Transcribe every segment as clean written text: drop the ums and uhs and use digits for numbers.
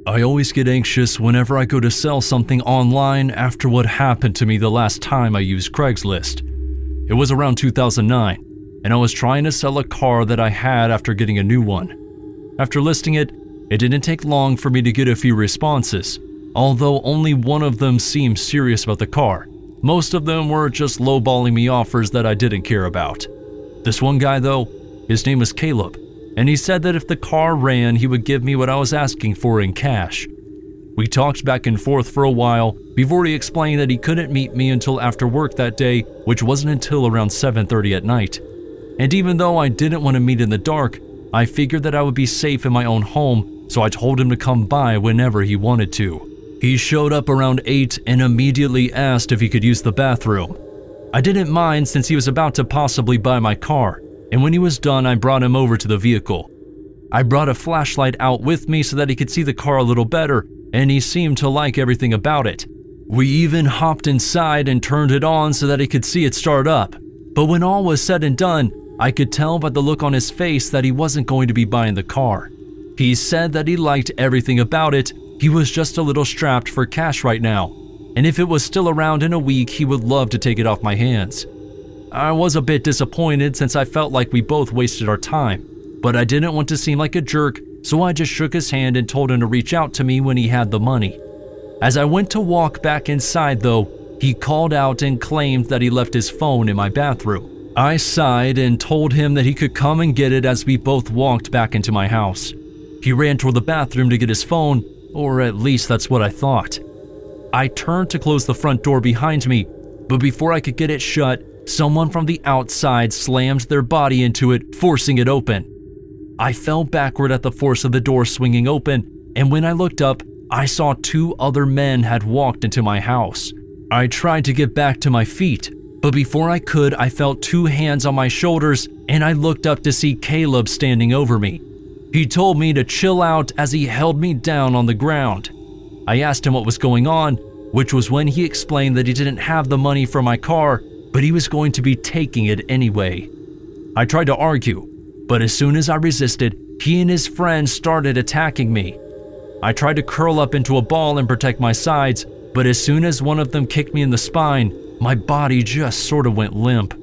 I always get anxious whenever I go to sell something online after what happened to me the last time I used Craigslist. It was around 2009, and I was trying to sell a car that I had after getting a new one. After listing it, it didn't take long for me to get a few responses, although only one of them seemed serious about the car. Most of them were just lowballing me offers that I didn't care about. This one guy though, his name was Caleb, and he said that if the car ran, he would give me what I was asking for in cash. We talked back and forth for a while before he explained that he couldn't meet me until after work that day, which wasn't until around 7:30 at night. And even though I didn't want to meet in the dark, I figured that I would be safe in my own home, so I told him to come by whenever he wanted to. He showed up around 8 and immediately asked if he could use the bathroom. I didn't mind since he was about to possibly buy my car, and when he was done, I brought him over to the vehicle. I brought a flashlight out with me so that he could see the car a little better, and he seemed to like everything about it. We even hopped inside and turned it on so that he could see it start up. But when all was said and done, I could tell by the look on his face that he wasn't going to be buying the car. He said that he liked everything about it, he was just a little strapped for cash right now, and if it was still around in a week, he would love to take it off my hands. I was a bit disappointed since I felt like we both wasted our time, but I didn't want to seem like a jerk, so I just shook his hand and told him to reach out to me when he had the money. As I went to walk back inside though, he called out and claimed that he left his phone in my bathroom. I sighed and told him that he could come and get it as we both walked back into my house. He ran toward the bathroom to get his phone, or at least that's what I thought. I turned to close the front door behind me, but before I could get it shut, someone from the outside slammed their body into it, forcing it open. I fell backward at the force of the door swinging open, and when I looked up, I saw 2 other men had walked into my house. I tried to get back to my feet, but before I could, I felt 2 hands on my shoulders, and I looked up to see Caleb standing over me. He told me to chill out as he held me down on the ground. I asked him what was going on, which was when he explained that he didn't have the money for my car, but he was going to be taking it anyway. I tried to argue, but as soon as I resisted, he and his friends started attacking me. I tried to curl up into a ball and protect my sides, but as soon as one of them kicked me in the spine, my body just sort of went limp.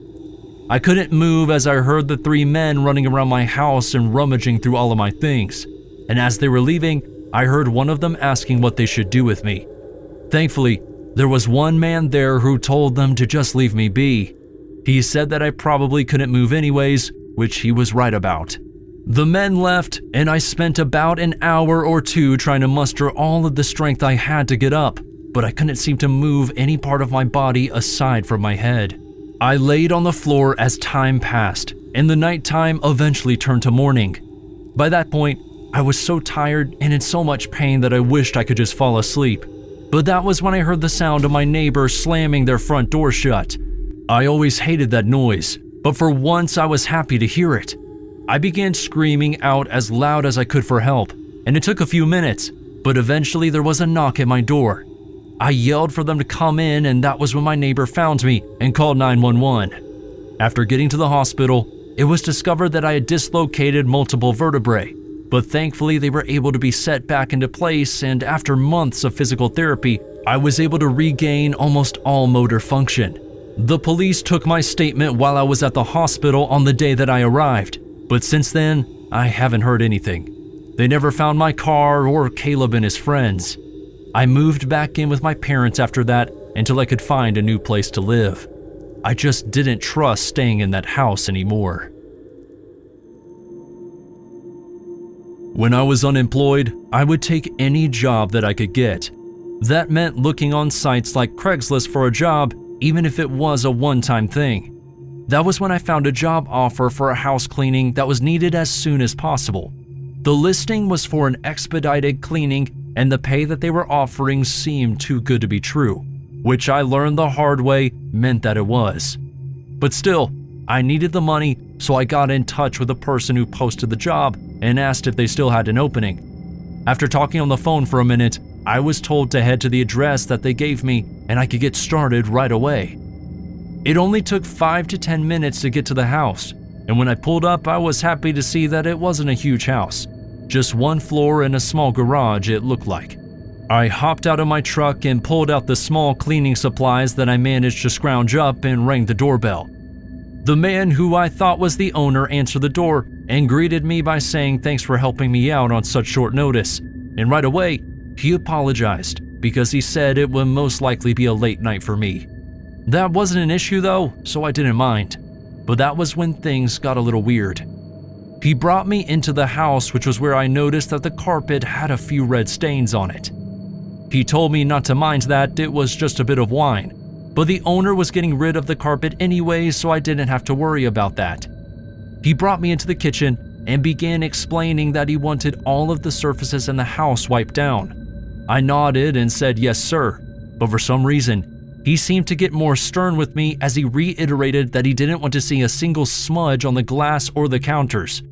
I couldn't move as I heard the 3 men running around my house and rummaging through all of my things, and as they were leaving, I heard one of them asking what they should do with me. Thankfully, there was one man there who told them to just leave me be. He said that I probably couldn't move anyways, which he was right about. The men left, and I spent about an hour or 2 trying to muster all of the strength I had to get up, but I couldn't seem to move any part of my body aside from my head. I laid on the floor as time passed, and the nighttime eventually turned to morning. By that point, I was so tired and in so much pain that I wished I could just fall asleep. But that was when I heard the sound of my neighbor slamming their front door shut. I always hated that noise, but for once I was happy to hear it. I began screaming out as loud as I could for help, and it took a few minutes, but eventually there was a knock at my door. I yelled for them to come in, and that was when my neighbor found me and called 911. After getting to the hospital, it was discovered that I had dislocated multiple vertebrae, but thankfully they were able to be set back into place, and after months of physical therapy, I was able to regain almost all motor function. The police took my statement while I was at the hospital on the day that I arrived, but since then, I haven't heard anything. They never found my car or Caleb and his friends. I moved back in with my parents after that until I could find a new place to live. I just didn't trust staying in that house anymore. When I was unemployed, I would take any job that I could get. That meant looking on sites like Craigslist for a job, even if it was a one-time thing. That was when I found a job offer for a house cleaning that was needed as soon as possible. The listing was for an expedited cleaning, and the pay that they were offering seemed too good to be true, which I learned the hard way meant that it was. But still, I needed the money, so I got in touch with the person who posted the job and asked if they still had an opening. After talking on the phone for a minute, I was told to head to the address that they gave me and I could get started right away. It only took 5 to 10 minutes to get to the house, and when I pulled up, I was happy to see that it wasn't a huge house. Just one floor and a small garage, it looked like. I hopped out of my truck and pulled out the small cleaning supplies that I managed to scrounge up and rang the doorbell. The man who I thought was the owner answered the door and greeted me by saying thanks for helping me out on such short notice, and right away, he apologized because he said it would most likely be a late night for me. That wasn't an issue though, so I didn't mind, but that was when things got a little weird. He brought me into the house, which was where I noticed that the carpet had a few red stains on it. He told me not to mind that, it was just a bit of wine, but the owner was getting rid of the carpet anyway, so I didn't have to worry about that. He brought me into the kitchen and began explaining that he wanted all of the surfaces in the house wiped down. I nodded and said yes sir, but for some reason, he seemed to get more stern with me as he reiterated that he didn't want to see a single smudge on the glass or the counters.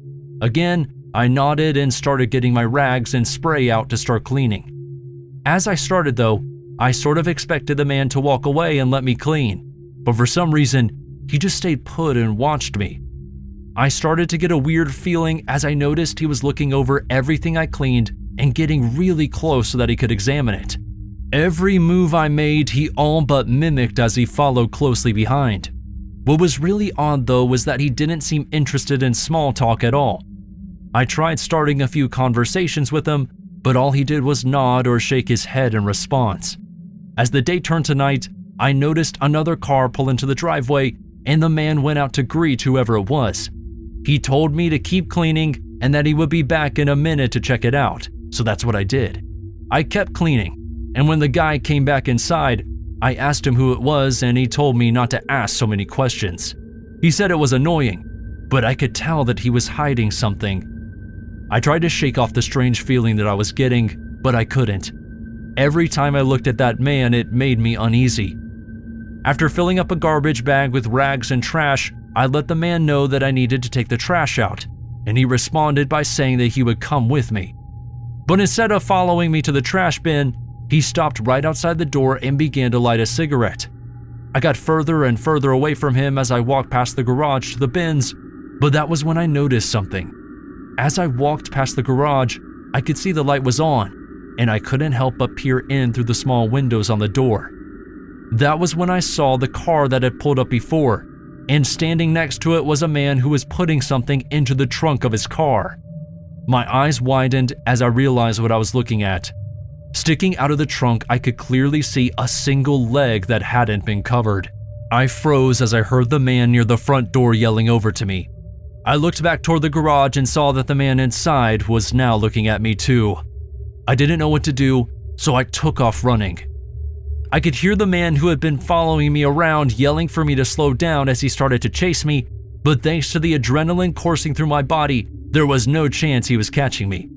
Again, I nodded and started getting my rags and spray out to start cleaning. As I started though, I sort of expected the man to walk away and let me clean, but for some reason, he just stayed put and watched me. I started to get a weird feeling as I noticed he was looking over everything I cleaned and getting really close so that he could examine it. Every move I made, he all but mimicked as he followed closely behind. What was really odd though was that he didn't seem interested in small talk at all. I tried starting a few conversations with him, but all he did was nod or shake his head in response. As the day turned to night, I noticed another car pull into the driveway and the man went out to greet whoever it was. He told me to keep cleaning and that he would be back in a minute to check it out, so that's what I did. I kept cleaning, and when the guy came back inside, I asked him who it was and he told me not to ask so many questions. He said it was annoying, but I could tell that he was hiding something. I tried to shake off the strange feeling that I was getting, but I couldn't. Every time I looked at that man, it made me uneasy. After filling up a garbage bag with rags and trash, I let the man know that I needed to take the trash out, and he responded by saying that he would come with me. But instead of following me to the trash bin, he stopped right outside the door and began to light a cigarette. I got further and further away from him as I walked past the garage to the bins, but that was when I noticed something. As I walked past the garage, I could see the light was on, and I couldn't help but peer in through the small windows on the door. That was when I saw the car that had pulled up before, and standing next to it was a man who was putting something into the trunk of his car. My eyes widened as I realized what I was looking at. Sticking out of the trunk, I could clearly see a single leg that hadn't been covered. I froze as I heard the man near the front door yelling over to me. I looked back toward the garage and saw that the man inside was now looking at me too. I didn't know what to do, so I took off running. I could hear the man who had been following me around yelling for me to slow down as he started to chase me, but thanks to the adrenaline coursing through my body, there was no chance he was catching me.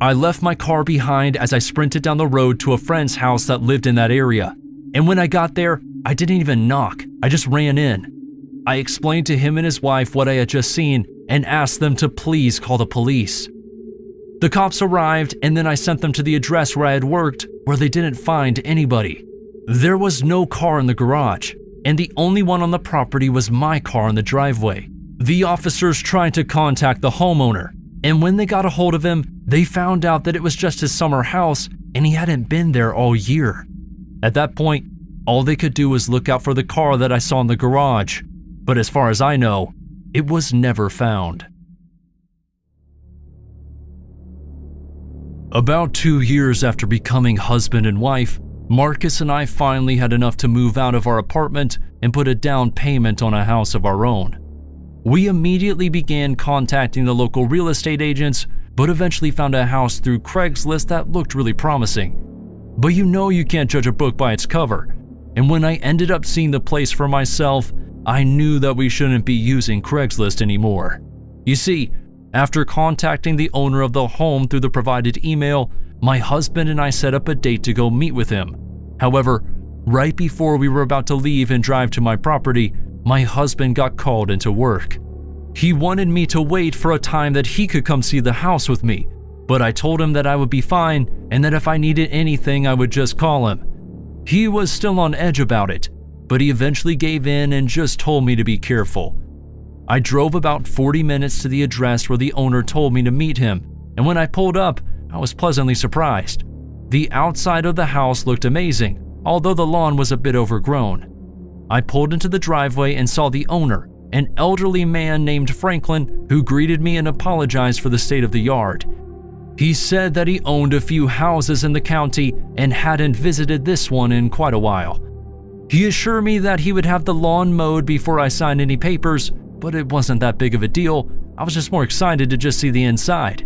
I left my car behind as I sprinted down the road to a friend's house that lived in that area, and when I got there, I didn't even knock, I just ran in. I explained to him and his wife what I had just seen and asked them to please call the police. The cops arrived and then I sent them to the address where I had worked, where they didn't find anybody. There was no car in the garage, and the only one on the property was my car in the driveway. The officers tried to contact the homeowner, and when they got a hold of him, they found out that it was just his summer house and he hadn't been there all year. At that point, all they could do was look out for the car that I saw in the garage, but as far as I know, it was never found. About 2 years after becoming husband and wife, Marcus and I finally had enough to move out of our apartment and put a down payment on a house of our own. We immediately began contacting the local real estate agents, but eventually found a house through Craigslist that looked really promising. But you know you can't judge a book by its cover, and when I ended up seeing the place for myself, I knew that we shouldn't be using Craigslist anymore. You see, after contacting the owner of the home through the provided email, my husband and I set up a date to go meet with him. However, right before we were about to leave and drive to my property, my husband got called into work. He wanted me to wait for a time that he could come see the house with me, but I told him that I would be fine and that if I needed anything, I would just call him. He was still on edge about it, but he eventually gave in and just told me to be careful. I drove about 40 minutes to the address where the owner told me to meet him, and when I pulled up, I was pleasantly surprised. The outside of the house looked amazing, although the lawn was a bit overgrown. I pulled into the driveway and saw the owner, an elderly man named Franklin, who greeted me and apologized for the state of the yard. He said that he owned a few houses in the county and hadn't visited this one in quite a while. He assured me that he would have the lawn mowed before I signed any papers, but it wasn't that big of a deal. I was just more excited to just see the inside.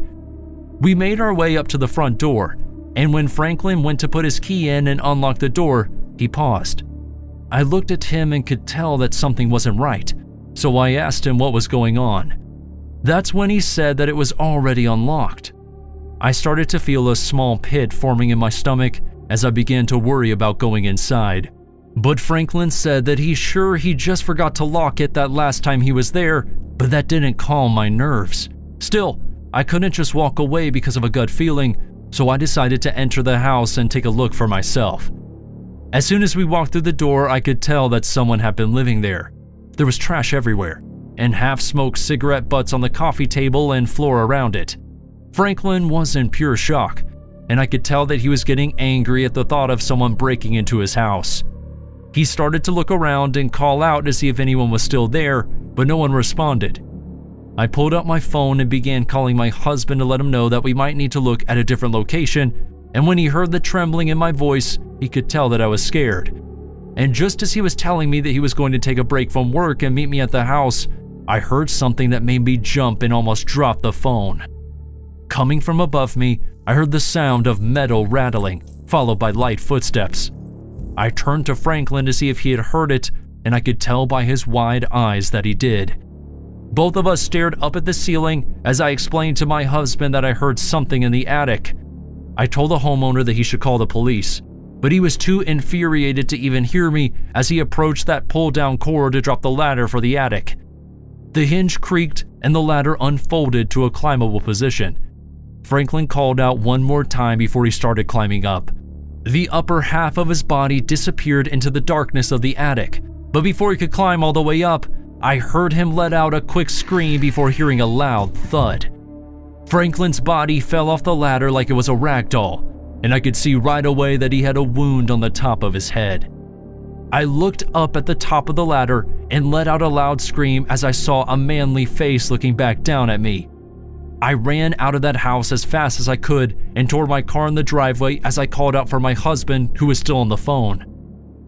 We made our way up to the front door, and when Franklin went to put his key in and unlock the door, he paused. I looked at him and could tell that something wasn't right, so I asked him what was going on. That's when he said that it was already unlocked. I started to feel a small pit forming in my stomach as I began to worry about going inside. But Franklin said that he's sure he just forgot to lock it that last time he was there, but that didn't calm my nerves. Still, I couldn't just walk away because of a gut feeling, so I decided to enter the house and take a look for myself. As soon as we walked through the door, I could tell that someone had been living there. There was trash everywhere, and half-smoked cigarette butts on the coffee table and floor around it. Franklin was in pure shock, and I could tell that he was getting angry at the thought of someone breaking into his house. He started to look around and call out to see if anyone was still there, but no one responded. I pulled out my phone and began calling my husband to let him know that we might need to look at a different location, and when he heard the trembling in my voice, he could tell that I was scared. And just as he was telling me that he was going to take a break from work and meet me at the house, I heard something that made me jump and almost drop the phone. Coming from above me, I heard the sound of metal rattling, followed by light footsteps. I turned to Franklin to see if he had heard it, and I could tell by his wide eyes that he did. Both of us stared up at the ceiling as I explained to my husband that I heard something in the attic. I told the homeowner that he should call the police, but he was too infuriated to even hear me as he approached that pull-down cord to drop the ladder for the attic. The hinge creaked and the ladder unfolded to a climbable position. Franklin called out one more time before he started climbing up. The upper half of his body disappeared into the darkness of the attic, but before he could climb all the way up, I heard him let out a quick scream before hearing a loud thud. Franklin's body fell off the ladder like it was a rag doll, and I could see right away that he had a wound on the top of his head. I looked up at the top of the ladder and let out a loud scream as I saw a manly face looking back down at me. I ran out of that house as fast as I could and toward my car in the driveway as I called out for my husband, who was still on the phone.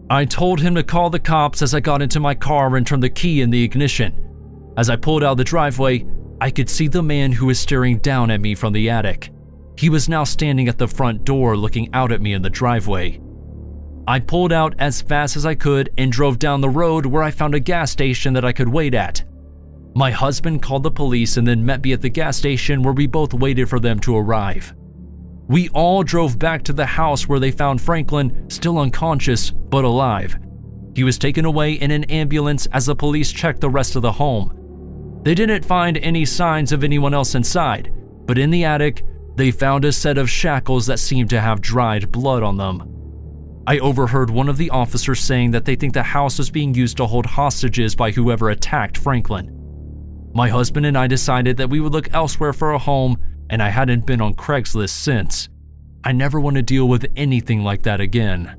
I told him to call the cops as I got into my car and turned the key in the ignition. As I pulled out of the driveway, I could see the man who was staring down at me from the attic. He was now standing at the front door looking out at me in the driveway. I pulled out as fast as I could and drove down the road where I found a gas station that I could wait at. My husband called the police and then met me at the gas station where we both waited for them to arrive. We all drove back to the house where they found Franklin still unconscious but alive. He was taken away in an ambulance as the police checked the rest of the home. They didn't find any signs of anyone else inside, but in the attic, they found a set of shackles that seemed to have dried blood on them. I overheard one of the officers saying that they think the house was being used to hold hostages by whoever attacked Franklin. My husband and I decided that we would look elsewhere for a home, and I hadn't been on Craigslist since. I never want to deal with anything like that again.